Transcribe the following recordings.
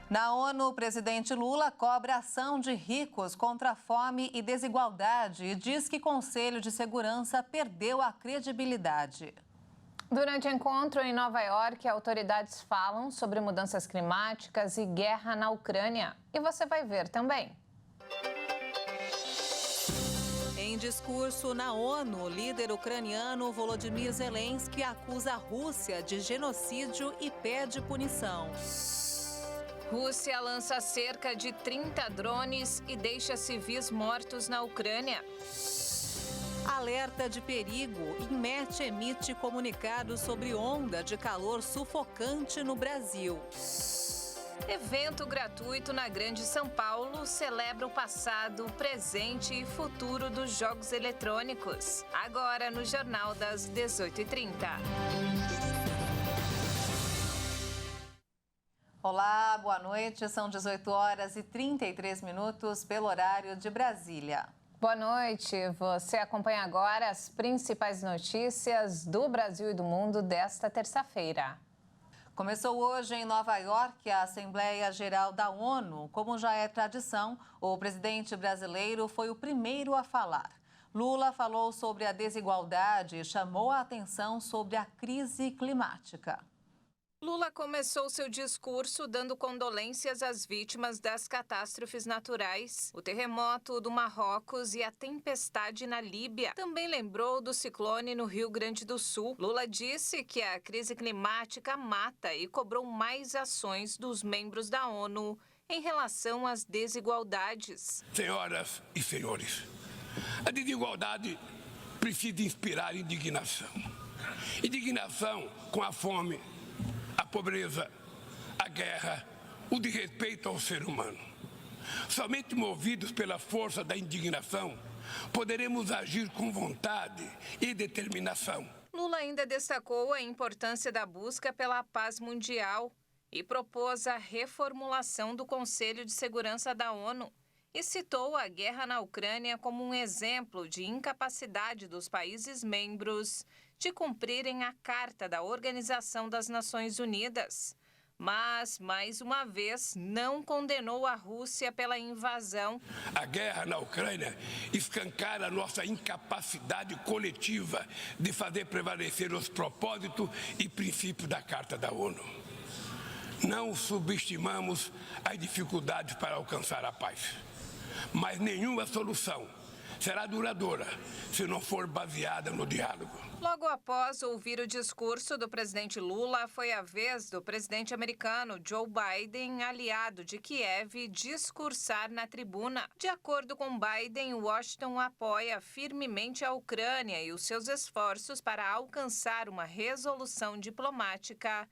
Na ONU, o presidente Lula cobra ação de ricos contra a fome e desigualdade e diz que o Conselho de Segurança perdeu a credibilidade. Durante o encontro em Nova York, autoridades falam sobre mudanças climáticas e guerra na Ucrânia. E você vai ver também. Em discurso na ONU, o líder ucraniano Volodymyr Zelensky acusa a Rússia de genocídio e pede punição. Rússia lança cerca de 30 drones e deixa civis mortos na Ucrânia. Alerta de perigo. INMET emite comunicado sobre onda de calor sufocante no Brasil. Evento gratuito na Grande São Paulo celebra o passado, presente e futuro dos jogos eletrônicos. Agora no Jornal das 18h30. Olá, boa noite. São 18h33 pelo horário de Brasília. Boa noite. Você acompanha agora as principais notícias do Brasil e do mundo desta terça-feira. Começou hoje em Nova York a Assembleia Geral da ONU. Como já é tradição, o presidente brasileiro foi o primeiro a falar. Lula falou sobre a desigualdade e chamou a atenção sobre a crise climática. Lula começou seu discurso dando condolências às vítimas das catástrofes naturais, o terremoto do Marrocos e a tempestade na Líbia. Também lembrou do ciclone no Rio Grande do Sul. Lula disse que a crise climática mata e cobrou mais ações dos membros da ONU em relação às desigualdades. Senhoras e senhores, a desigualdade precisa inspirar indignação. Indignação com a fome, a pobreza, a guerra, o desrespeito ao ser humano. Somente movidos pela força da indignação, poderemos agir com vontade e determinação. Lula ainda destacou a importância da busca pela paz mundial e propôs a reformulação do Conselho de Segurança da ONU e citou a guerra na Ucrânia como um exemplo de incapacidade dos países membros de cumprirem a Carta da Organização das Nações Unidas. Mas, mais uma vez, não condenou a Rússia pela invasão. A guerra na Ucrânia escancara a nossa incapacidade coletiva de fazer prevalecer os propósitos e princípios da Carta da ONU. Não subestimamos as dificuldades para alcançar a paz, mas nenhuma solução será duradoura se não for baseada no diálogo. Logo após ouvir o discurso do presidente Lula, foi a vez do presidente americano Joe Biden, aliado de Kiev, discursar na tribuna. De acordo com Biden, Washington apoia firmemente a Ucrânia e os seus esforços para alcançar uma resolução diplomática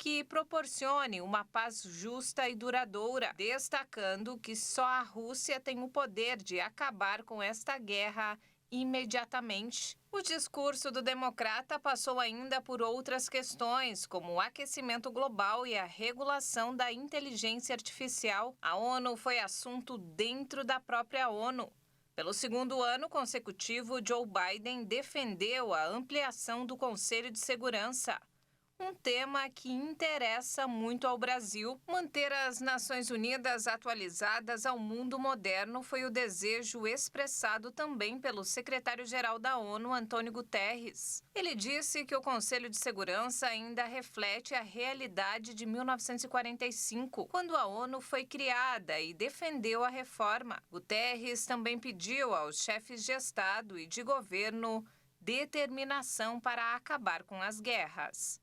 que proporcione uma paz justa e duradoura, destacando que só a Rússia tem o poder de acabar com esta guerra imediatamente. O discurso do democrata passou ainda por outras questões, como o aquecimento global e a regulação da inteligência artificial. A ONU foi assunto dentro da própria ONU. Pelo segundo ano consecutivo, Joe Biden defendeu a ampliação do Conselho de Segurança. Um tema que interessa muito ao Brasil. Manter as Nações Unidas atualizadas ao mundo moderno foi o desejo expressado também pelo secretário-geral da ONU, Antônio Guterres. Ele disse que o Conselho de Segurança ainda reflete a realidade de 1945, quando a ONU foi criada, e defendeu a reforma. Guterres também pediu aos chefes de Estado e de governo determinação para acabar com as guerras.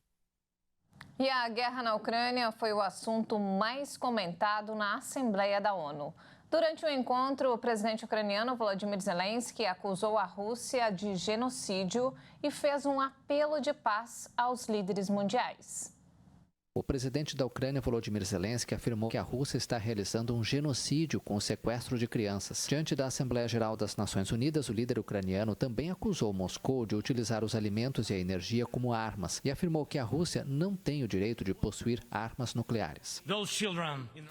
E a guerra na Ucrânia foi o assunto mais comentado na Assembleia da ONU. Durante o encontro, o presidente ucraniano Volodymyr Zelensky acusou a Rússia de genocídio e fez um apelo de paz aos líderes mundiais. O presidente da Ucrânia, Volodymyr Zelensky, afirmou que a Rússia está realizando um genocídio com o sequestro de crianças. Diante da Assembleia Geral das Nações Unidas, o líder ucraniano também acusou Moscou de utilizar os alimentos e a energia como armas e afirmou que a Rússia não tem o direito de possuir armas nucleares.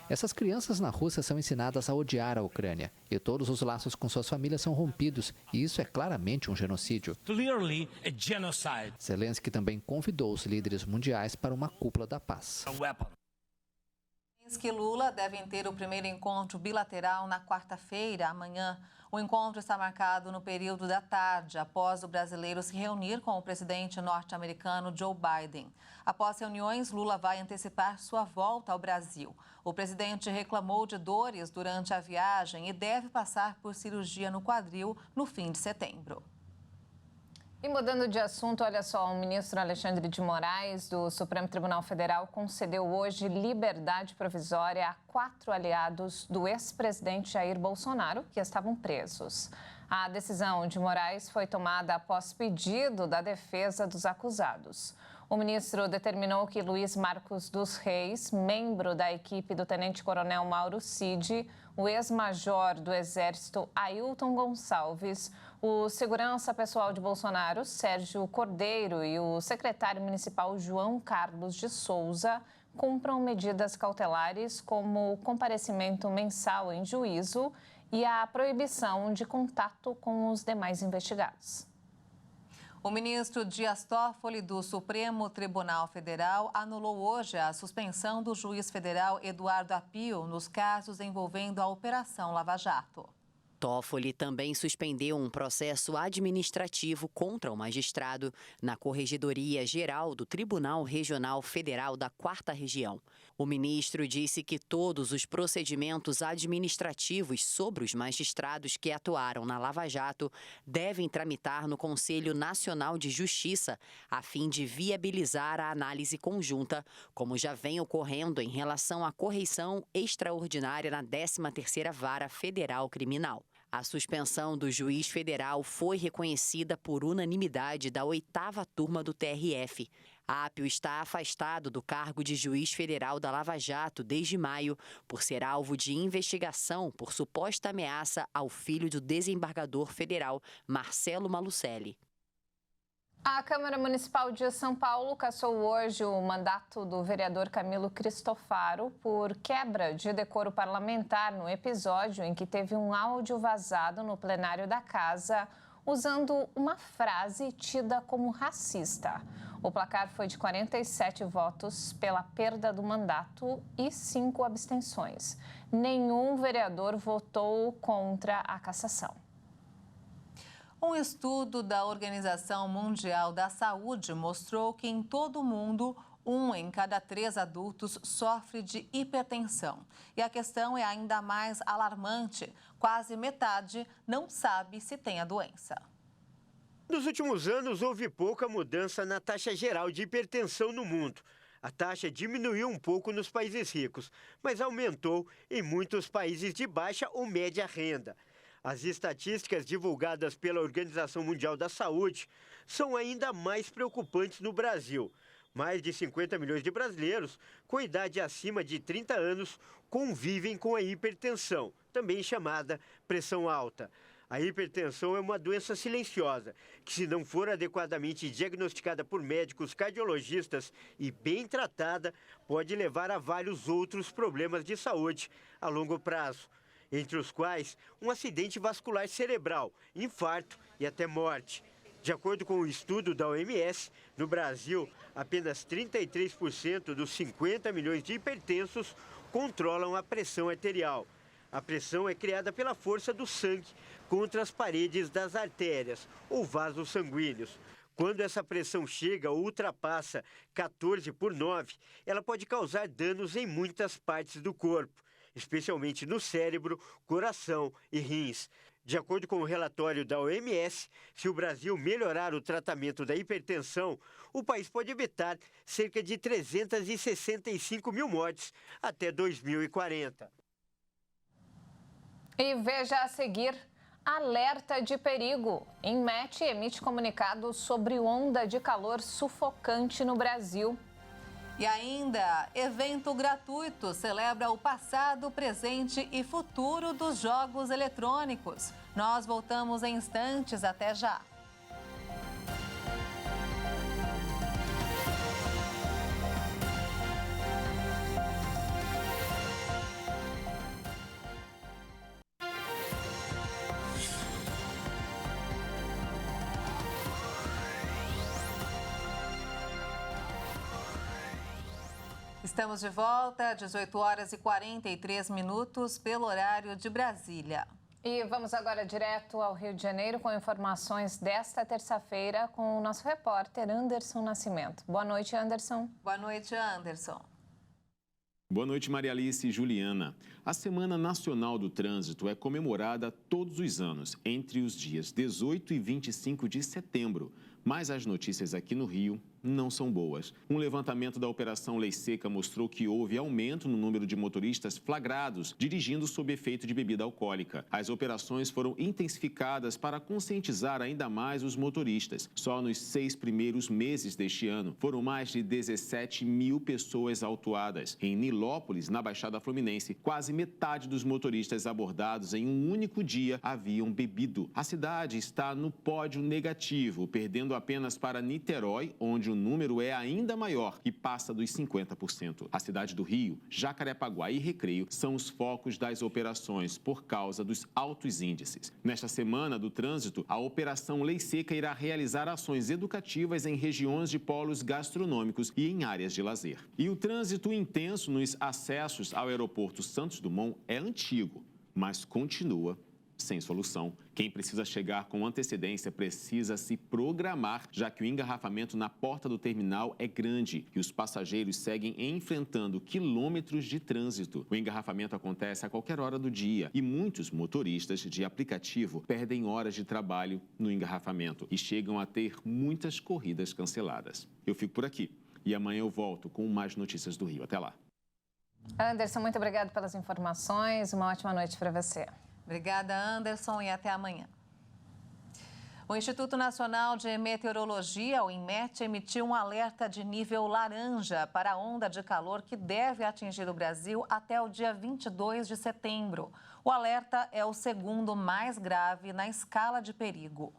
Essas crianças na Rússia são ensinadas a odiar a Ucrânia e todos os laços com suas famílias são rompidos, e isso é claramente um genocídio. Zelensky também convidou os líderes mundiais para uma cúpula da paz. Em Que Lula devem ter o primeiro encontro bilateral na quarta-feira, amanhã. O encontro está marcado no período da tarde, após o brasileiro se reunir com o presidente norte-americano Joe Biden. Após reuniões, Lula vai antecipar sua volta ao Brasil. O presidente reclamou de dores durante a viagem e deve passar por cirurgia no quadril no fim de setembro. E mudando de assunto, olha só, o ministro Alexandre de Moraes, do Supremo Tribunal Federal, concedeu hoje liberdade provisória a 4 aliados do ex-presidente Jair Bolsonaro, que estavam presos. A decisão de Moraes foi tomada após pedido da defesa dos acusados. O ministro determinou que Luiz Marcos dos Reis, membro da equipe do tenente-coronel Mauro Cid, o ex-major do Exército Ailton Gonçalves, o segurança pessoal de Bolsonaro, Sérgio Cordeiro, e o secretário municipal João Carlos de Souza cumpram medidas cautelares como o comparecimento mensal em juízo e a proibição de contato com os demais investigados. O ministro Dias Toffoli, do Supremo Tribunal Federal, anulou hoje a suspensão do juiz federal Eduardo Apio nos casos envolvendo a Operação Lava Jato. Toffoli também suspendeu um processo administrativo contra o magistrado na Corregedoria Geral do Tribunal Regional Federal da 4ª Região. O ministro disse que todos os procedimentos administrativos sobre os magistrados que atuaram na Lava Jato devem tramitar no Conselho Nacional de Justiça, a fim de viabilizar a análise conjunta, como já vem ocorrendo em relação à correição extraordinária na 13ª Vara Federal Criminal. A suspensão do juiz federal foi reconhecida por unanimidade da 8ª turma do TRF. Apio está afastado do cargo de juiz federal da Lava Jato desde maio, por ser alvo de investigação por suposta ameaça ao filho do desembargador federal Marcelo Malucelli. A Câmara Municipal de São Paulo cassou hoje o mandato do vereador Camilo Cristofaro por quebra de decoro parlamentar no episódio em que teve um áudio vazado no plenário da casa usando uma frase tida como racista. O placar foi de 47 votos pela perda do mandato e 5 abstenções. Nenhum vereador votou contra a cassação. Um estudo da Organização Mundial da Saúde mostrou que em todo o mundo, 1 em cada 3 adultos sofre de hipertensão. E a questão é ainda mais alarmante. Quase metade não sabe se tem a doença. Nos últimos anos, houve pouca mudança na taxa geral de hipertensão no mundo. A taxa diminuiu um pouco nos países ricos, mas aumentou em muitos países de baixa ou média renda. As estatísticas divulgadas pela Organização Mundial da Saúde são ainda mais preocupantes no Brasil. Mais de 50 milhões de brasileiros com idade acima de 30 anos convivem com a hipertensão, também chamada pressão alta. A hipertensão é uma doença silenciosa, que se não for adequadamente diagnosticada por médicos cardiologistas e bem tratada, pode levar a vários outros problemas de saúde a longo prazo, entre os quais um acidente vascular cerebral, infarto e até morte. De acordo com um estudo da OMS, no Brasil, apenas 33% dos 50 milhões de hipertensos controlam a pressão arterial. A pressão é criada pela força do sangue contra as paredes das artérias ou vasos sanguíneos. Quando essa pressão chega ou ultrapassa 14/9, ela pode causar danos em muitas partes do corpo, especialmente no cérebro, coração e rins. De acordo com o relatório da OMS, se o Brasil melhorar o tratamento da hipertensão, o país pode evitar cerca de 365 mil mortes até 2040. E veja a seguir, alerta de perigo. INMET emite comunicado sobre onda de calor sufocante no Brasil. E ainda, evento gratuito celebra o passado, presente e futuro dos jogos eletrônicos. Nós voltamos em instantes, até já. Estamos de volta, 18 horas e 43 minutos, pelo horário de Brasília. E vamos agora direto ao Rio de Janeiro com informações desta terça-feira com o nosso repórter Anderson Nascimento. Boa noite, Anderson. Boa noite, Anderson. Boa noite, Maria Alice e Juliana. A Semana Nacional do Trânsito é comemorada todos os anos, entre os dias 18 e 25 de setembro. Mas as notícias aqui no Rio não são boas. Um levantamento da Operação Lei Seca mostrou que houve aumento no número de motoristas flagrados dirigindo sob efeito de bebida alcoólica. As operações foram intensificadas para conscientizar ainda mais os motoristas. Só nos 6 primeiros meses deste ano, foram mais de 17 mil pessoas autuadas. Em Nilópolis, na Baixada Fluminense, quase metade dos motoristas abordados em um único dia haviam bebido. A cidade está no pódio negativo, perdendo apenas para Niterói, onde o número é ainda maior e passa dos 50%. A cidade do Rio, Jacarepaguá e Recreio são os focos das operações por causa dos altos índices. Nesta Semana do Trânsito, a Operação Lei Seca irá realizar ações educativas em regiões de polos gastronômicos e em áreas de lazer. E o trânsito intenso nos acessos ao aeroporto Santos Dumont é antigo, mas continua sem solução. Quem precisa chegar com antecedência precisa se programar, já que o engarrafamento na porta do terminal é grande e os passageiros seguem enfrentando quilômetros de trânsito. O engarrafamento acontece a qualquer hora do dia e muitos motoristas de aplicativo perdem horas de trabalho no engarrafamento e chegam a ter muitas corridas canceladas. Eu fico por aqui e amanhã eu volto com mais notícias do Rio. Até lá. Anderson, muito obrigado pelas informações. Uma ótima noite para você. Obrigada, Anderson, e até amanhã. O Instituto Nacional de Meteorologia, o INMET, emitiu um alerta de nível laranja para a onda de calor que deve atingir o Brasil até o dia 22 de setembro. O alerta é o segundo mais grave na escala de perigo.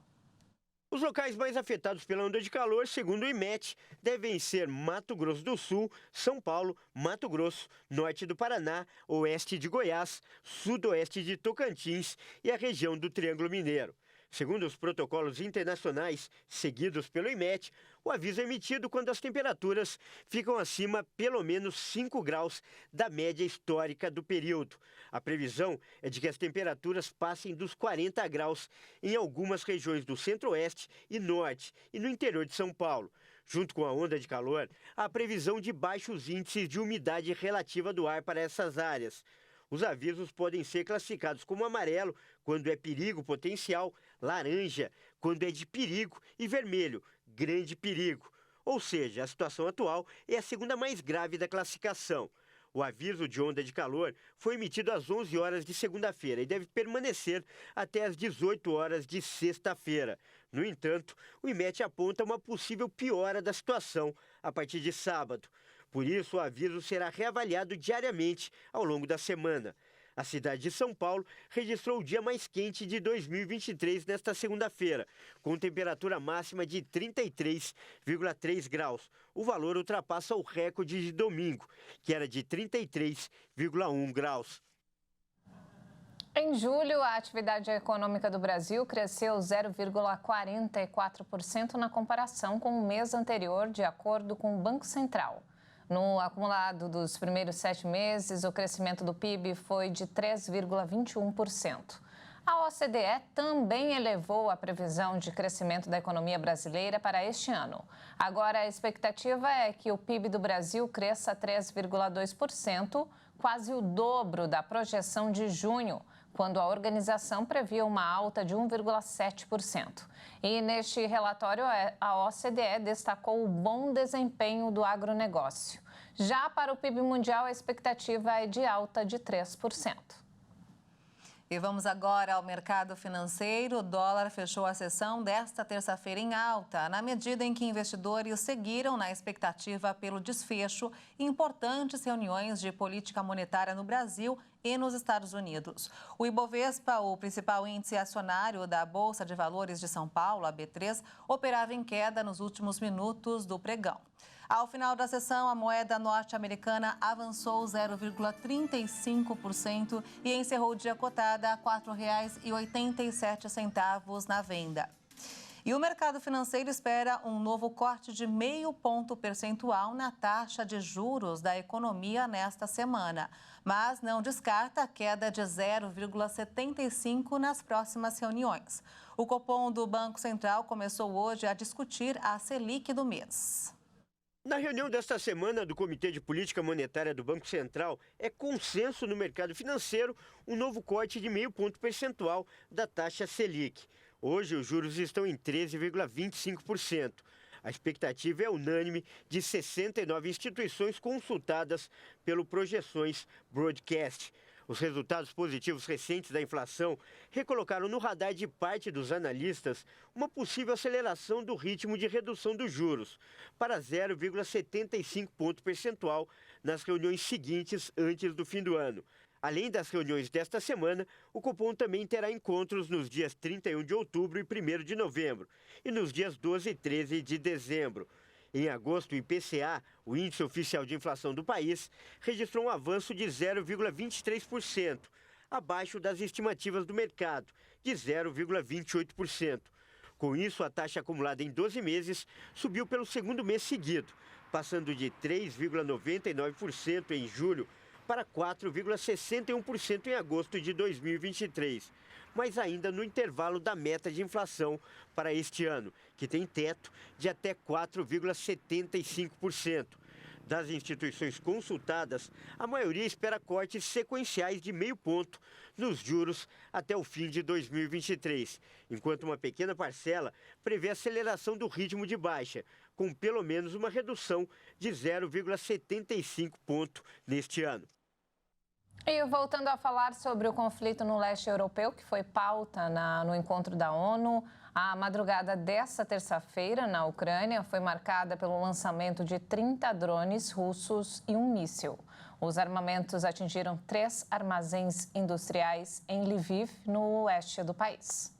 Os locais mais afetados pela onda de calor, segundo o INMET, devem ser Mato Grosso do Sul, São Paulo, Mato Grosso, norte do Paraná, oeste de Goiás, sudoeste de Tocantins e a região do Triângulo Mineiro. Segundo os protocolos internacionais seguidos pelo INMET, o aviso é emitido quando as temperaturas ficam acima pelo menos 5 graus da média histórica do período. A previsão é de que as temperaturas passem dos 40 graus em algumas regiões do centro-oeste e norte e no interior de São Paulo. Junto com a onda de calor, há a previsão de baixos índices de umidade relativa do ar para essas áreas. Os avisos podem ser classificados como amarelo, quando é perigo potencial, laranja, quando é de perigo, e vermelho, grande perigo. Ou seja, a situação atual é a segunda mais grave da classificação. O aviso de onda de calor foi emitido às 11 horas de segunda-feira e deve permanecer até às 18 horas de sexta-feira. No entanto, o INMET aponta uma possível piora da situação a partir de sábado. Por isso, o aviso será reavaliado diariamente ao longo da semana. A cidade de São Paulo registrou o dia mais quente de 2023 nesta segunda-feira, com temperatura máxima de 33,3 graus. O valor ultrapassa o recorde de domingo, que era de 33,1 graus. Em julho, a atividade econômica do Brasil cresceu 0,44% na comparação com o mês anterior, de acordo com o Banco Central. No acumulado dos primeiros 7 meses, o crescimento do PIB foi de 3,21%. A OCDE também elevou a previsão de crescimento da economia brasileira para este ano. Agora, a expectativa é que o PIB do Brasil cresça 3,2%, quase o dobro da projeção de junho, quando a organização previa uma alta de 1,7%. E neste relatório, a OCDE destacou o bom desempenho do agronegócio. Já para o PIB mundial, a expectativa é de alta de 3%. E vamos agora ao mercado financeiro. O dólar fechou a sessão desta terça-feira em alta, na medida em que investidores seguiram na expectativa pelo desfecho em importantes reuniões de política monetária no Brasil e nos Estados Unidos. O Ibovespa, o principal índice acionário da Bolsa de Valores de São Paulo, a B3, operava em queda nos últimos minutos do pregão. Ao final da sessão, a moeda norte-americana avançou 0,35% e encerrou o dia cotada a R$ 4,87 na venda. E o mercado financeiro espera um novo corte de 0,5 ponto percentual na taxa de juros da economia nesta semana, mas não descarta a queda de 0,75 nas próximas reuniões. O Copom do Banco Central começou hoje a discutir a Selic do mês. Na reunião desta semana do Comitê de Política Monetária do Banco Central, é consenso no mercado financeiro um novo corte de 0,5 ponto percentual da taxa Selic. Hoje, os juros estão em 13,25%. A expectativa é unânime de 69 instituições consultadas pelo Projeções Broadcast. Os resultados positivos recentes da inflação recolocaram no radar de parte dos analistas uma possível aceleração do ritmo de redução dos juros para 0,75 ponto percentual nas reuniões seguintes antes do fim do ano. Além das reuniões desta semana, o Copom também terá encontros nos dias 31 de outubro e 1º de novembro e nos dias 12 e 13 de dezembro. Em agosto, o IPCA, o Índice Oficial de Inflação do país, registrou um avanço de 0,23%, abaixo das estimativas do mercado, de 0,28%. Com isso, a taxa acumulada em 12 meses subiu pelo segundo mês seguido, passando de 3,99% em julho para 4,61% em agosto de 2023, mas ainda no intervalo da meta de inflação para este ano, que tem teto de até 4,75%. Das instituições consultadas, a maioria espera cortes sequenciais de 0,5 ponto nos juros até o fim de 2023, enquanto uma pequena parcela prevê aceleração do ritmo de baixa, com pelo menos uma redução de 0,75 ponto neste ano. E voltando a falar sobre o conflito no leste europeu, que foi pauta no encontro da ONU, a madrugada desta terça-feira na Ucrânia foi marcada pelo lançamento de 30 drones russos e um míssil. Os armamentos atingiram 3 armazéns industriais em Lviv, no oeste do país.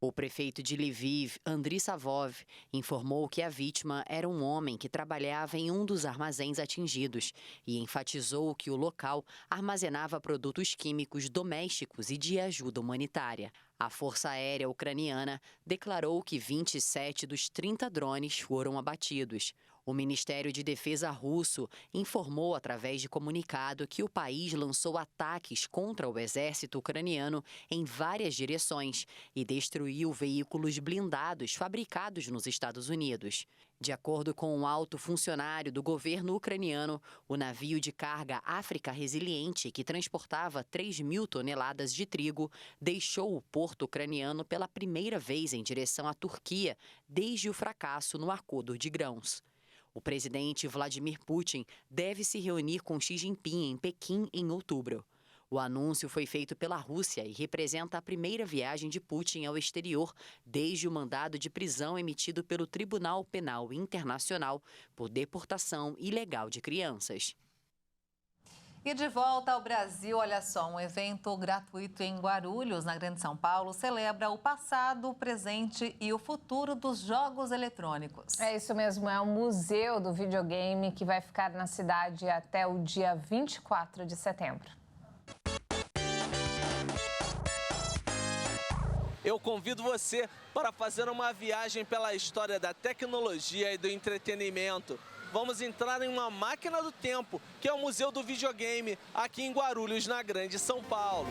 O prefeito de Lviv, Andriy Savov, informou que a vítima era um homem que trabalhava em um dos armazéns atingidos e enfatizou que o local armazenava produtos químicos domésticos e de ajuda humanitária. A Força Aérea Ucraniana declarou que 27 dos 30 drones foram abatidos. O Ministério de Defesa russo informou através de comunicado que o país lançou ataques contra o exército ucraniano em várias direções e destruiu veículos blindados fabricados nos Estados Unidos. De acordo com um alto funcionário do governo ucraniano, o navio de carga África Resiliente, que transportava 3.000 toneladas de trigo, deixou o porto ucraniano pela primeira vez em direção à Turquia desde o fracasso no acordo de grãos. O presidente Vladimir Putin deve se reunir com Xi Jinping em Pequim em outubro. O anúncio foi feito pela Rússia e representa a primeira viagem de Putin ao exterior desde o mandado de prisão emitido pelo Tribunal Penal Internacional por deportação ilegal de crianças. E de volta ao Brasil, olha só, um evento gratuito em Guarulhos, na Grande São Paulo, celebra o passado, o presente e o futuro dos jogos eletrônicos. É isso mesmo, é o Museu do Videogame que vai ficar na cidade até o dia 24 de setembro. Eu convido você para fazer uma viagem pela história da tecnologia e do entretenimento. Vamos entrar em uma máquina do tempo, que é o Museu do Videogame, aqui em Guarulhos, na Grande São Paulo.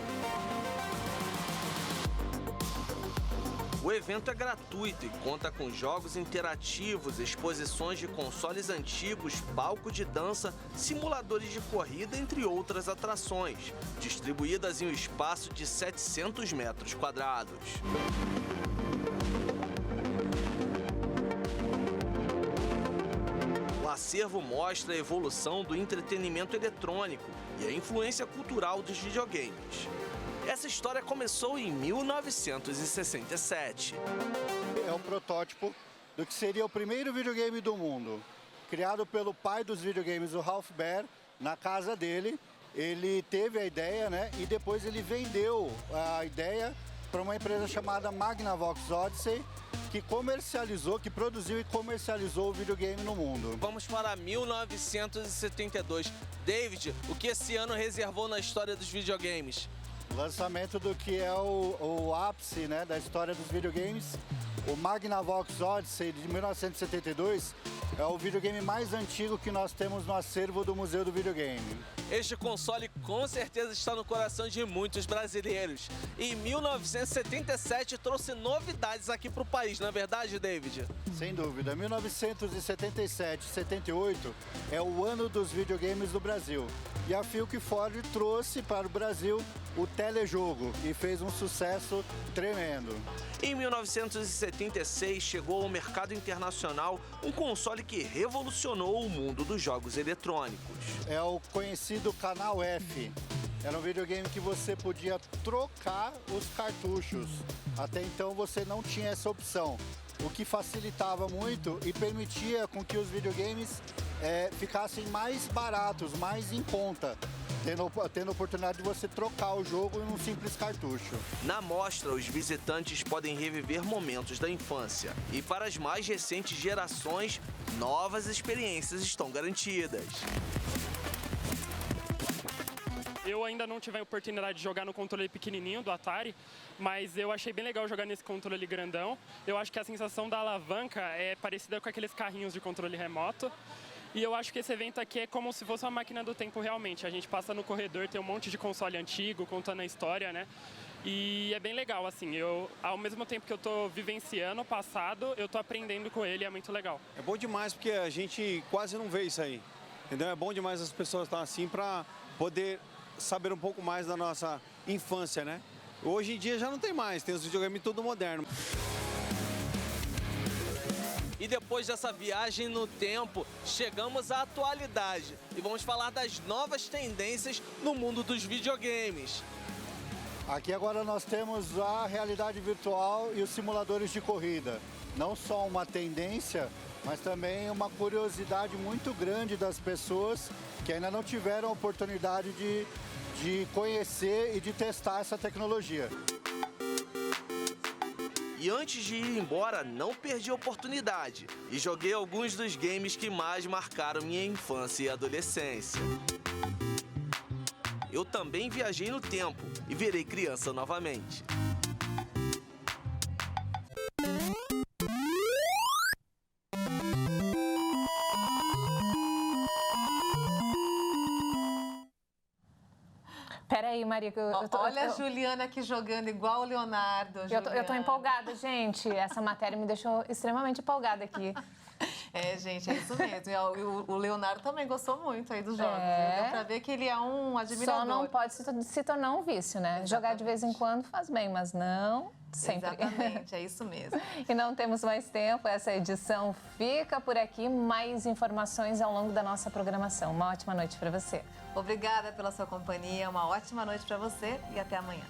O evento é gratuito e conta com jogos interativos, exposições de consoles antigos, palco de dança, simuladores de corrida, entre outras atrações, distribuídas em um espaço de 700 metros quadrados. O acervo mostra a evolução do entretenimento eletrônico e a influência cultural dos videogames. Essa história começou em 1967. É um protótipo do que seria o primeiro videogame do mundo. Criado pelo pai dos videogames, o Ralph Baer, na casa dele. Ele teve a ideia, né? E depois ele vendeu a ideia para uma empresa chamada Magnavox Odyssey, que produziu e comercializou o videogame no mundo. Vamos para 1972. David, o que esse ano reservou na história dos videogames? Lançamento do que é o ápice, né, da história dos videogames. O Magnavox Odyssey de 1972 é o videogame mais antigo que nós temos no acervo do Museu do Videogame. Este console com certeza está no coração de muitos brasileiros. Em 1977 trouxe novidades aqui para o país, não é verdade, David? Sem dúvida. 1977 e 78 é o ano dos videogames do Brasil. E a Philco Ford trouxe para o Brasil o telejogo e fez um sucesso tremendo. Em 1976 chegou ao mercado internacional um console que revolucionou o mundo dos jogos eletrônicos. É o conhecido Canal F. Era um videogame que você podia trocar os cartuchos. Até então você não tinha essa opção, o que facilitava muito e permitia com que os videogames ficassem mais baratos, mais em conta, tendo a oportunidade de você trocar o jogo em um simples cartucho. Na mostra, os visitantes podem reviver momentos da infância. E para as mais recentes gerações, novas experiências estão garantidas. Eu ainda não tive a oportunidade de jogar no controle pequenininho do Atari, mas eu achei bem legal jogar nesse controle grandão. Eu acho que a sensação da alavanca é parecida com aqueles carrinhos de controle remoto. E eu acho que esse evento aqui é como se fosse uma máquina do tempo realmente. A gente passa no corredor, tem um monte de console antigo, contando a história, né? E é bem legal, assim. Ao mesmo tempo que eu tô vivenciando o passado, eu tô aprendendo com ele, é muito legal. É bom demais porque a gente quase não vê isso aí, entendeu? É bom demais as pessoas estar assim para poder saber um pouco mais da nossa infância, né? Hoje em dia já não tem mais, tem os videogames tudo moderno. E depois dessa viagem no tempo, chegamos à atualidade e vamos falar das novas tendências no mundo dos videogames. Aqui agora nós temos a realidade virtual e os simuladores de corrida. Não só uma tendência, mas também uma curiosidade muito grande das pessoas que ainda não tiveram a oportunidade de conhecer e de testar essa tecnologia. E antes de ir embora, não perdi a oportunidade e joguei alguns dos games que mais marcaram minha infância e adolescência. Eu também viajei no tempo e virei criança novamente. Peraí, Maria, que Olha a Juliana aqui jogando igual o Leonardo. Eu tô empolgada, gente. Essa matéria me deixou extremamente empolgada aqui. É, gente, é isso mesmo. E o Leonardo também gostou muito aí dos jogos. Deu pra ver que ele é um admirador. Só não pode se tornar um vício, né? Exatamente. Jogar de vez em quando faz bem, mas não sempre. Exatamente, é isso mesmo. E não temos mais tempo, essa edição fica por aqui. Mais informações ao longo da nossa programação. Uma ótima noite para você. Obrigada pela sua companhia, uma ótima noite para você e até amanhã.